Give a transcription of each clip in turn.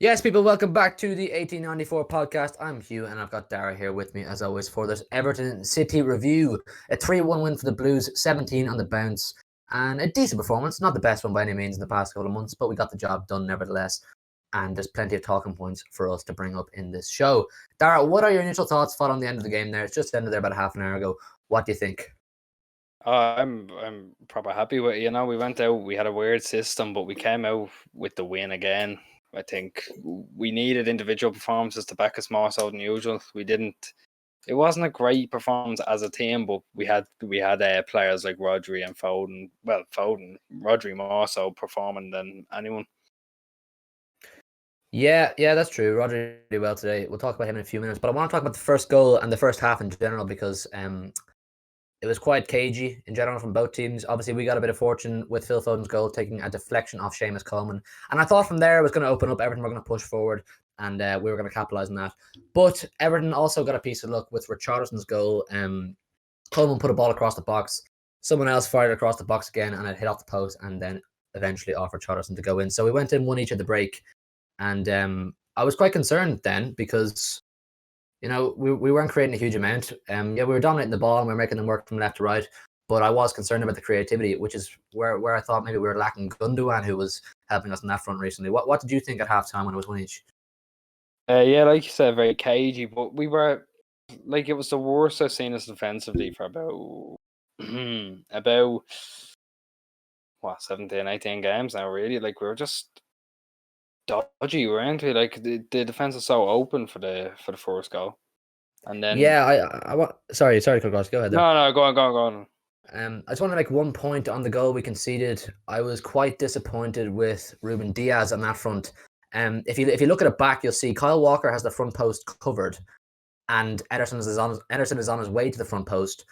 Yes, people, welcome back to the 1894 podcast. I'm Hugh, and I've got Dara here with me, as always, for this Everton City review. A 3-1 win for the Blues, 17 on the bounce, and a decent performance. Not the best one by any means in the past couple of months, but we got the job done nevertheless, and there's plenty of talking points for us to bring up in this show. Dara, what are your initial thoughts following the end of the game there? It's just ended there about half an hour ago. What do you think? I'm proper happy with it. We went out, we had a weird system, but we came out with the win again. I think we needed individual performances to back us more so than usual. We didn't. It wasn't a great performance as a team, but we had players like Rodri and Foden. Well, Rodri more so performing than anyone. Yeah, that's true. Roger did really well today. We'll talk about him in a few minutes, but I want to talk about the first goal and the first half in general because it was quite cagey in general from both teams. Obviously, we got a bit of fortune with Phil Foden's goal, taking a deflection off Seamus Coleman. And I thought from there it was going to open up. Everton were going to push forward, and we were going to capitalise on that. But Everton also got a piece of luck with Richarlison's goal. Coleman put a ball across the box. Someone else fired across the box again, and it hit off the post, and then eventually offered Richarlison to go in. So we went in one each at the break. And I was quite concerned then because, we weren't creating a huge amount. We were dominating the ball and we were making them work from left to right. But I was concerned about the creativity, which is where I thought maybe we were lacking Gundogan, who was helping us on that front recently. What did you think at halftime when it was 1 each? Yeah, like you said, very cagey, but we were like it was the worst I've seen us defensively for about about 17, 18 games now. Really, like we were just dodgy, weren't we? Like the defense is so open for the first goal, and then I want. Sorry, Kogos, go ahead there. no, go on. I just want to make one point on the goal we conceded. I was quite disappointed with Ruben Diaz on that front. If you look at it back, you'll see Kyle Walker has the front post covered, and Ederson is on his way to the front post,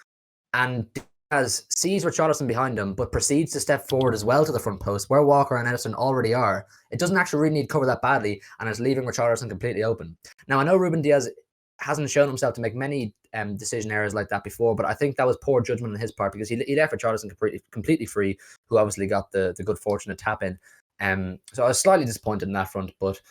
and Diaz sees Richarlison behind him, but proceeds to step forward as well to the front post, where Walker and Ederson already are. It doesn't actually really need to cover that badly, and it's leaving Richarlison completely open. Now, I know Ruben Diaz hasn't shown himself to make many decision errors like that before, but I think that was poor judgment on his part because he left Richarlison completely free, who obviously got the good fortune to tap in. So I was slightly disappointed in that front, but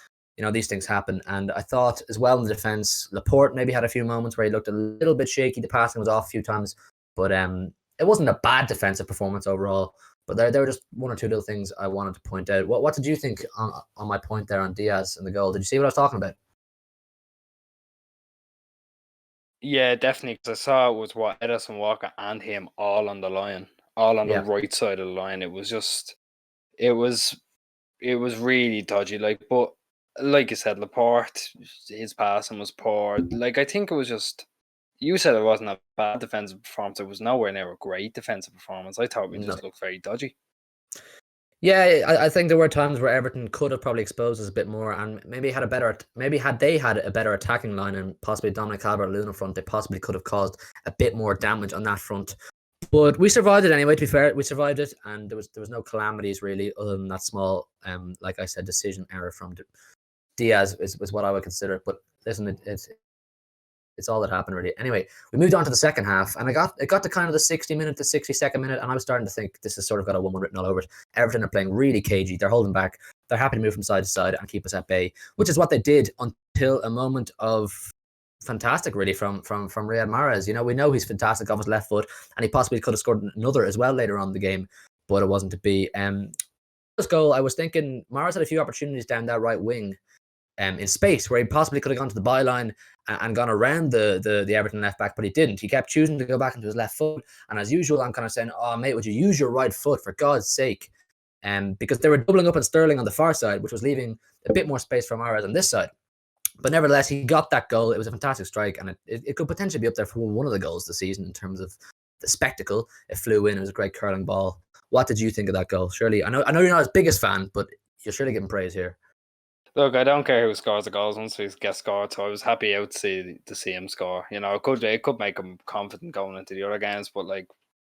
these things happen. And I thought as well in the defence, Laporte maybe had a few moments where he looked a little bit shaky. The passing was off a few times, but it wasn't a bad defensive performance overall. But there were just one or two little things I wanted to point out. What did you think on my point there on Diaz and the goal? Did you see what I was talking about? Yeah, definitely. Because I saw it was Ederson, Walker, and him all on the line, all on the right side of the line. It was just, it was really dodgy. But like you said, Laporte, his passing was poor. I think it was just. You said it wasn't a bad defensive performance. It was nowhere near a great defensive performance. I thought we just looked very dodgy. Yeah, I think there were times where Everton could have probably exposed us a bit more, and maybe had they had a better attacking line and possibly Dominic Calvert-Lewin up front, they possibly could have caused a bit more damage on that front. But we survived it anyway. To be fair, we survived it, and there was no calamities really, other than that small, like I said, decision error from Diaz is what I would consider. But listen, it's all that happened really. Anyway, we moved on to the second half, and it got to kind of the 60-minute to 62nd minute, and I was starting to think this has sort of got a 1-1 written all over it. Everton are playing really cagey. They're holding back. They're happy to move from side to side and keep us at bay, which is what they did until a moment of fantastic, really, from Riyad Mahrez. We know he's fantastic off his left foot, and he possibly could have scored another as well later on in the game, but it wasn't to be. This goal, I was thinking Mahrez had a few opportunities down that right wing, in space where he possibly could have gone to the byline and gone around the Everton left back, but he didn't. He kept choosing to go back into his left foot, and as usual, I'm kind of saying, "Oh, mate, would you use your right foot for God's sake?" Because they were doubling up on Sterling on the far side, which was leaving a bit more space for Mahrez on this side. But nevertheless, he got that goal. It was a fantastic strike, and it could potentially be up there for one of the goals this season in terms of the spectacle. It flew in. It was a great curling ball. What did you think of that goal? Surely, I know you're not his biggest fan, but you're surely giving praise here. Look, I don't care who scores the goals once he gets scored, so I was happy out to see him score. It could make him confident going into the other games, but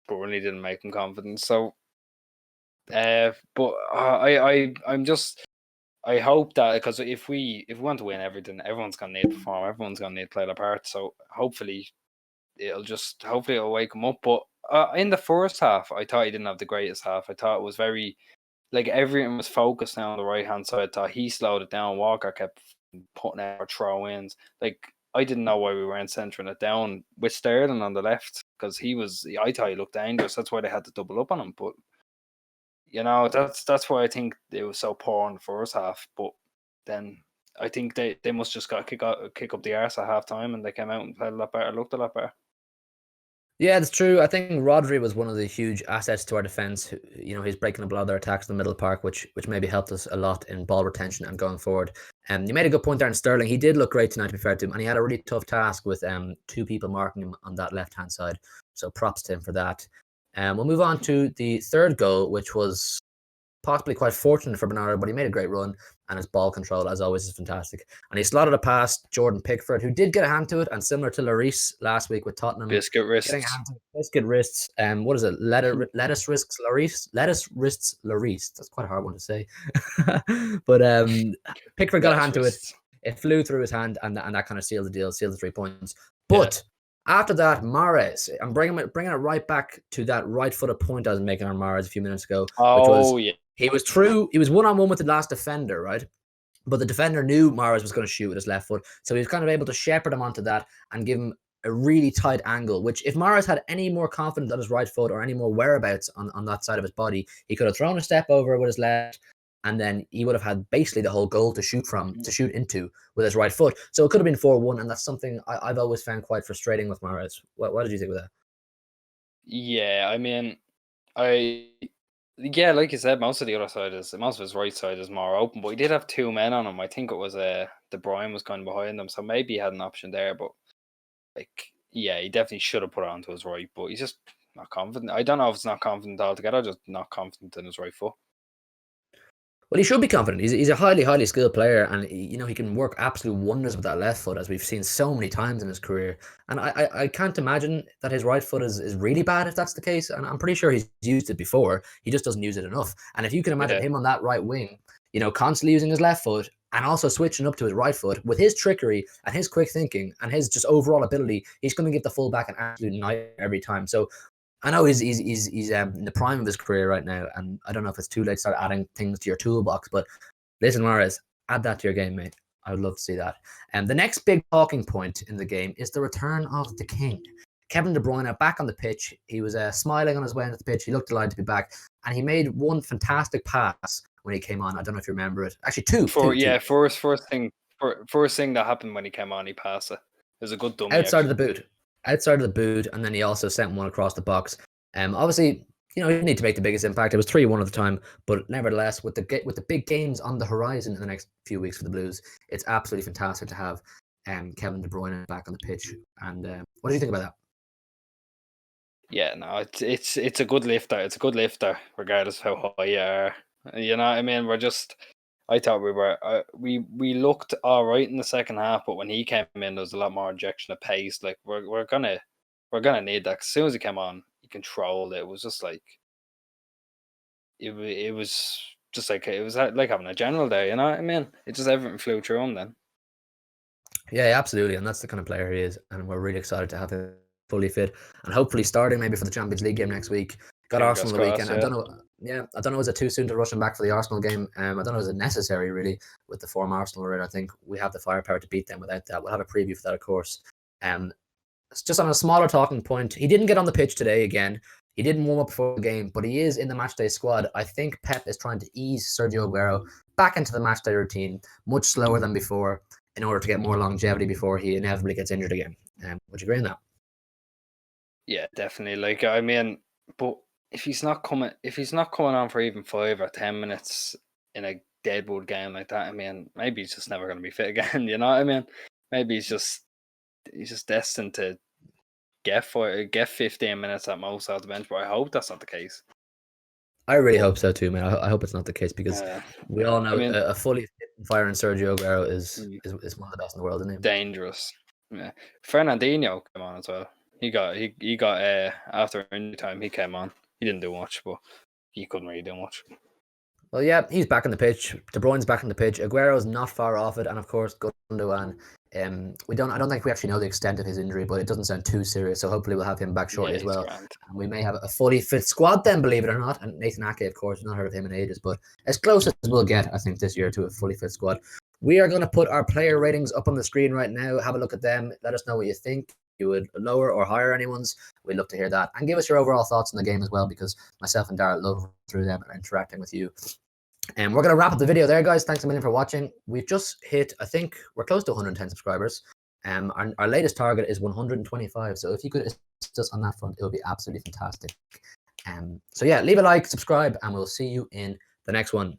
Burnley didn't make him confident. So, I hope that because if we want to win everything, everyone's gonna need to perform. Everyone's gonna need to play their part. So hopefully it'll wake him up. But in the first half, I thought he didn't have the greatest half. I thought it was very like everything was focused now on the right hand side. Thought he slowed it down. Walker kept putting out throw ins. Like I didn't know why we weren't centering it down with Sterling on the left because I thought he looked dangerous. That's why they had to double up on him. But that's why I think it was so poor in the first half. But then I think they must just got to kick up the arse at half time, and they came out and played a lot better, looked a lot better. Yeah, that's true. I think Rodri was one of the huge assets to our defense. He's breaking up a lot of their attacks in the middle of the park, which maybe helped us a lot in ball retention and going forward. And you made a good point there in Sterling. He did look great tonight, to be fair to him, and he had a really tough task with two people marking him on that left hand side. So props to him for that. We'll move on to the third goal, which was possibly quite fortunate for Bernardo, but he made a great run, and his ball control, as always, is fantastic. And he slotted it past Jordan Pickford, who did get a hand to it, and similar to Lloris last week with Tottenham, biscuit wrists. Getting a hand to it. Biscuit wrists. What is it? Lettuce wrists Lloris. Lettuce wrists Lloris. That's quite a hard one to say. But Pickford got a hand to it. It flew through his hand, and that kind of sealed the deal, sealed the 3 points. But after that, Mahrez, I'm bringing it right back to that right-footed point I was making on Mahrez a few minutes ago. He was true. He was one-on-one with the last defender, right? But the defender knew Mahrez was going to shoot with his left foot, so he was kind of able to shepherd him onto that and give him a really tight angle, which if Mahrez had any more confidence on his right foot or any more whereabouts on that side of his body, he could have thrown a step over with his left, and then he would have had basically the whole goal to shoot into with his right foot. So it could have been 4-1, and that's something I've always found quite frustrating with Mahrez. What did you think of that? Yeah, I mean, like you said, most of his right side is more open, but he did have two men on him. I think it was De Bruyne was kind of behind him, so maybe he had an option there. But he definitely should have put it onto his right, but he's just not confident. I don't know if it's not confident altogether, just not confident in his right foot. Well, he should be confident. He's a highly, highly skilled player, and he can work absolute wonders with that left foot, as we've seen so many times in his career. And I can't imagine that his right foot is really bad if that's the case. And I'm pretty sure he's used it before. He just doesn't use it enough. And if you can imagine him on that right wing, constantly using his left foot and also switching up to his right foot with his trickery and his quick thinking and his just overall ability, he's going to give the fullback an absolute nightmare every time. So I know he's in the prime of his career right now, and I don't know if it's too late to start adding things to your toolbox, but listen, Mahrez, add that to your game, mate. I would love to see that. And the next big talking point in the game is the return of the king. Kevin De Bruyne back on the pitch. He was smiling on his way into the pitch. He looked delighted to be back, and he made one fantastic pass when he came on. I don't know if you remember it. Actually, two. First thing that happened when he came on, he passed it. It was a good dummy. Outside of the boot, and then he also sent one across the box. Obviously, he didn't need to make the biggest impact. It was 3-1 at the time, but nevertheless, with the big games on the horizon in the next few weeks for the Blues, it's absolutely fantastic to have Kevin De Bruyne back on the pitch. And what do you think about that? Yeah, no, it's a good lifter. It's a good lifter, regardless of how high you are. You know what I mean? I thought we looked all right in the second half, but when he came in, there was a lot more injection of pace. Like we're gonna need that. As soon as he came on, he controlled it. It was just like it was just like it was like having a general there. You know what I mean? It just everything flew through him then. Yeah, absolutely, and that's the kind of player he is, and we're really excited to have him fully fit and hopefully starting maybe for the Champions League game next week. Got Arsenal the weekend. I don't know. Yeah, I don't know. Is it too soon to rush him back for the Arsenal game? I don't know. Is it necessary really with the form Arsenal are in? I think we have the firepower to beat them without that. We'll have a preview for that, of course. It's just on a smaller talking point. He didn't get on the pitch today again. He didn't warm up before the game, but he is in the matchday squad. I think Pep is trying to ease Sergio Aguero back into the matchday routine, much slower than before, in order to get more longevity before he inevitably gets injured again. Would you agree on that? Yeah, definitely. Like, I mean, but if he's not coming on for even 5 or 10 minutes in a deadwood game like that, I mean, maybe he's just never going to be fit again. You know what I mean? Maybe he's just destined to get 15 minutes at most out the bench. But I hope that's not the case. I really hope so too, man. I hope it's not the case because we all know a fully fit and firing Sergio Aguero is one of the best in the world, isn't he? Dangerous. Yeah, Fernandinho came on as well. He got after injury time. He came on. He didn't do much, but he couldn't really do much. Well, yeah, he's back on the pitch. De Bruyne's back on the pitch. Aguero's not far off it, and of course Gundogan. I don't think we actually know the extent of his injury, but it doesn't sound too serious. So hopefully we'll have him back shortly Yeah, as he's well, grand. and we may have a fully fit squad then, believe it or not. And Nathan Ake, of course, not heard of him in ages, but as close as we'll get, I think, this year to a fully fit squad. We are going to put our player ratings up on the screen right now. Have a look at them. Let us know what you think. You would lower or higher anyone's. We'd love to hear that, and give us your overall thoughts on the game as well, because myself and Darrell love through them and interacting with you. And we're going to wrap up the video there, guys. Thanks a million for watching. We've just hit, I think, we're close to 110 subscribers. Our latest target is 125. So if you could assist us on that front, it would be absolutely fantastic. So yeah, leave a like, subscribe, and we'll see you in the next one.